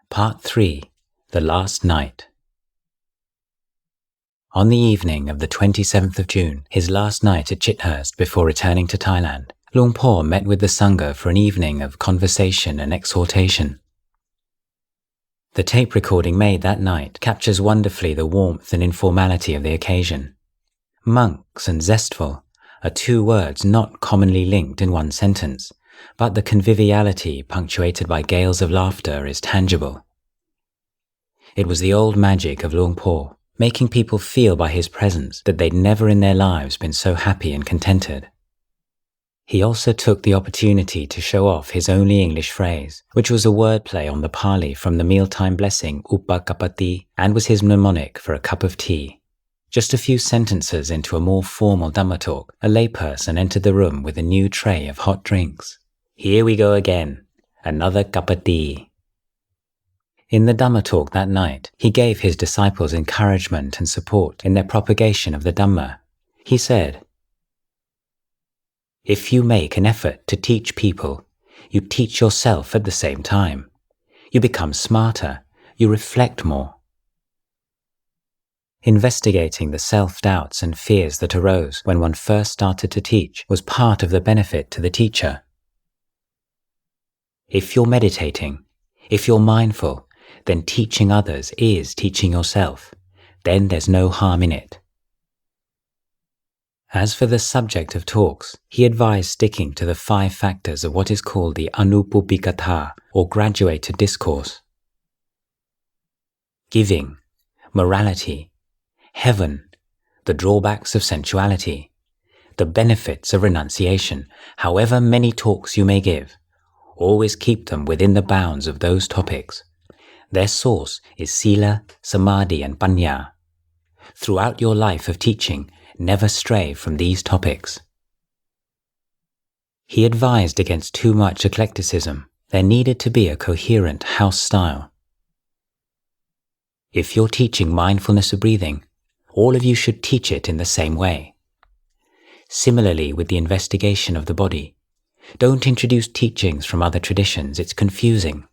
Part 3. The Last Night. On the evening of the 27th of June, his last night at Chithurst before returning to Thailand, Luang Por met with the Sangha for an evening of conversation and exhortation. The tape recording made that night captures wonderfully the warmth and informality of the occasion. Monks and zestful are two words not commonly linked in one sentence, but the conviviality punctuated by gales of laughter is tangible. It was the old magic of Luang Por, making people feel by his presence that they'd never in their lives been so happy and contented. He also took the opportunity to show off his only English phrase, which was a wordplay on the Pali from the mealtime blessing Upakapati and was his mnemonic for a cup of tea. Just a few sentences into a more formal Dhamma talk, a layperson entered the room with a new tray of hot drinks. Here we go again, another cup of tea. In the Dhamma talk that night, he gave his disciples encouragement and support in their propagation of the Dhamma. He said, "If you make an effort to teach people, you teach yourself at the same time. You become smarter, you reflect more." Investigating the self-doubts and fears that arose when one first started to teach was part of the benefit to the teacher. If you're meditating, if you're mindful, then teaching others is teaching yourself. Then there's no harm in it. As for the subject of talks, he advised sticking to the 5 factors of what is called the Anupupikatha, or graduated discourse. Giving, morality, heaven, the drawbacks of sensuality, the benefits of renunciation. However many talks you may give, always keep them within the bounds of those topics. Their source is Sila, Samadhi and Panya. Throughout your life of teaching, never stray from these topics. He advised against too much eclecticism. There needed to be a coherent house style. If you're teaching mindfulness of breathing, all of you should teach it in the same way. Similarly with the investigation of the body, don't introduce teachings from other traditions, it's confusing.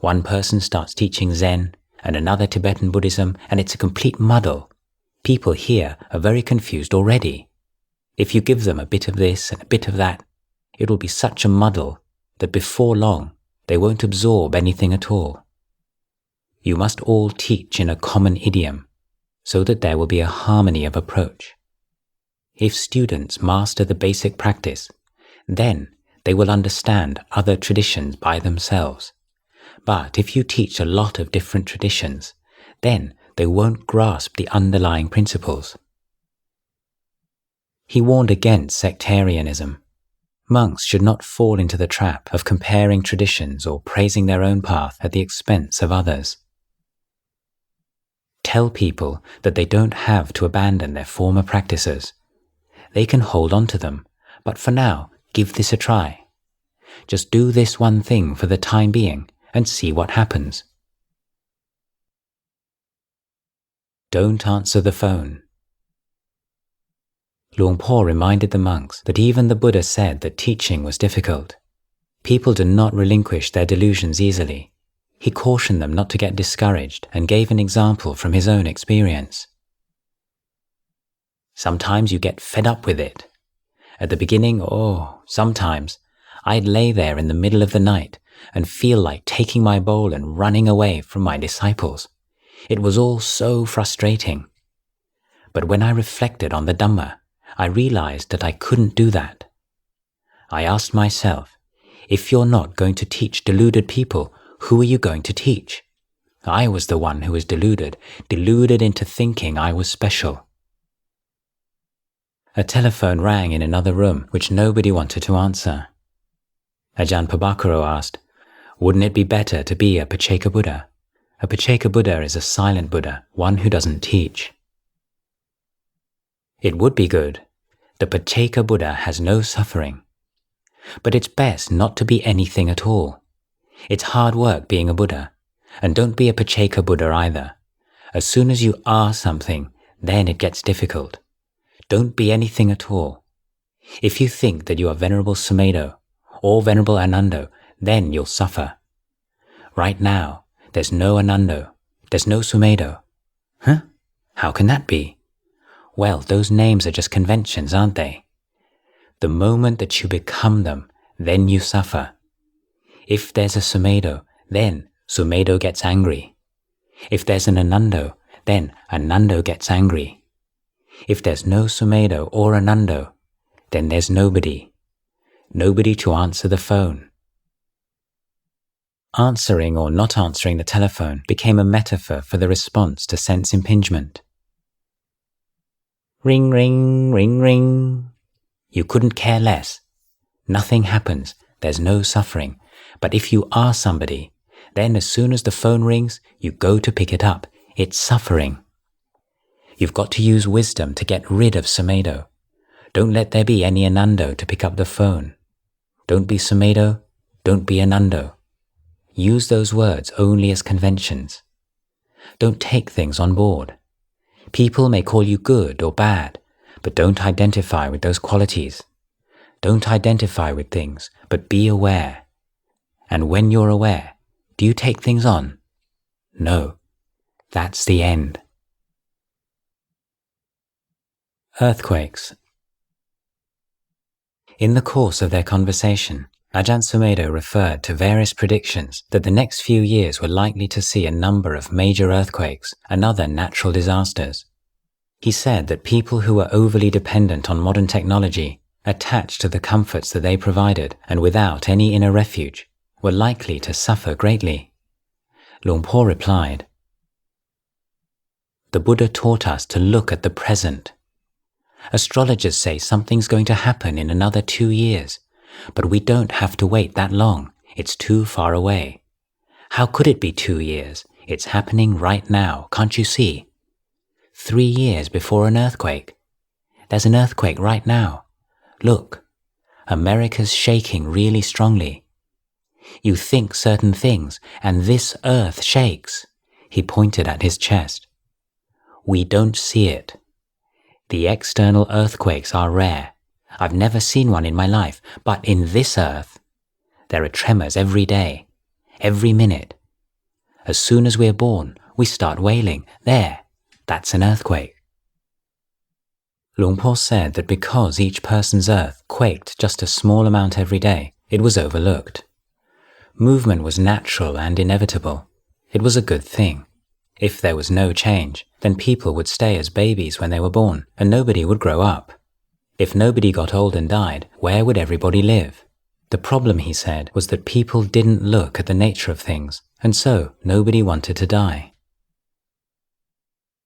One person starts teaching Zen and another Tibetan Buddhism, and it's a complete muddle. People here are very confused already. If you give them a bit of this and a bit of that, it will be such a muddle that before long they won't absorb anything at all. You must all teach in a common idiom, so that there will be a harmony of approach. If students master the basic practice, then they will understand other traditions by themselves. But if you teach a lot of different traditions, then they won't grasp the underlying principles. He warned against sectarianism. Monks should not fall into the trap of comparing traditions or praising their own path at the expense of others. Tell people that they don't have to abandon their former practices. They can hold on to them, but for now, give this a try. Just do this one thing for the time being and see what happens. Don't answer the phone. Luang Por reminded the monks that even the Buddha said that teaching was difficult. People do not relinquish their delusions easily. He cautioned them not to get discouraged and gave an example from his own experience. Sometimes you get fed up with it. At the beginning, sometimes, I'd lay there in the middle of the night and feel like taking my bowl and running away from my disciples. It was all so frustrating. But when I reflected on the Dhamma, I realized that I couldn't do that. I asked myself, if you're not going to teach deluded people, who are you going to teach? I was the one who was deluded into thinking I was special. A telephone rang in another room, which nobody wanted to answer. Ajahn Pabakaro asked, "Wouldn't it be better to be a Pacceka Buddha?" A Pacceka Buddha is a silent Buddha, one who doesn't teach. It would be good. The Pacceka Buddha has no suffering. But it's best not to be anything at all. It's hard work being a Buddha, and don't be a Pacceka Buddha either. As soon as you are something, then it gets difficult. Don't be anything at all. If you think that you are Venerable Sumedho or Venerable Anando, then you'll suffer. Right now, There's no Anando. There's no Sumedo. Huh? How can that be? Well, those names are just conventions, aren't they? The moment that you become them, then you suffer. If there's a Sumedo, then Sumedo gets angry. If there's an Anando, then Anando gets angry. If there's no Sumedo or Anando, then there's nobody. Nobody to answer the phone. Answering or not answering the telephone became a metaphor for the response to sense impingement. Ring, ring, ring, ring. You couldn't care less. Nothing happens. There's no suffering. But if you are somebody, then as soon as the phone rings, you go to pick it up. It's suffering. You've got to use wisdom to get rid of Sumedo. Don't let there be any Anando to pick up the phone. Don't be Sumedo. Don't be Anando. Use those words only as conventions. Don't take things on board. People may call you good or bad, but don't identify with those qualities. Don't identify with things, but be aware. And when you're aware, do you take things on? No. That's the end. Earthquakes. In the course of their conversation, Ajahn Sumedho referred to various predictions that the next few years were likely to see a number of major earthquakes and other natural disasters. He said that people who were overly dependent on modern technology, attached to the comforts that they provided and without any inner refuge, were likely to suffer greatly. Luang Por replied, "The Buddha taught us to look at the present. Astrologers say something's going to happen in another 2 years, but we don't have to wait that long. It's too far away. How could it be 2 years? It's happening right now, can't you see? 3 years before an earthquake. There's an earthquake right now. Look, America's shaking really strongly. You think certain things, and this earth shakes." He pointed at his chest. "We don't see it. The external earthquakes are rare. I've never seen one in my life, but in this earth, there are tremors every day, every minute. As soon as we're born, we start wailing. There, that's an earthquake." Luang Por said that because each person's earth quaked just a small amount every day, it was overlooked. Movement was natural and inevitable. It was a good thing. If there was no change, then people would stay as babies when they were born, and nobody would grow up. If nobody got old and died, where would everybody live? The problem, he said, was that people didn't look at the nature of things, and so nobody wanted to die.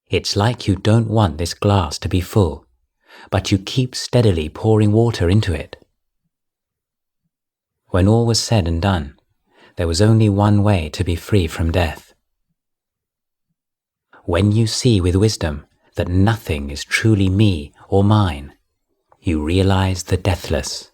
It's like you don't want this glass to be full, but you keep steadily pouring water into it. When all was said and done, there was only one way to be free from death. When you see with wisdom that nothing is truly me or mine, you realize the deathless.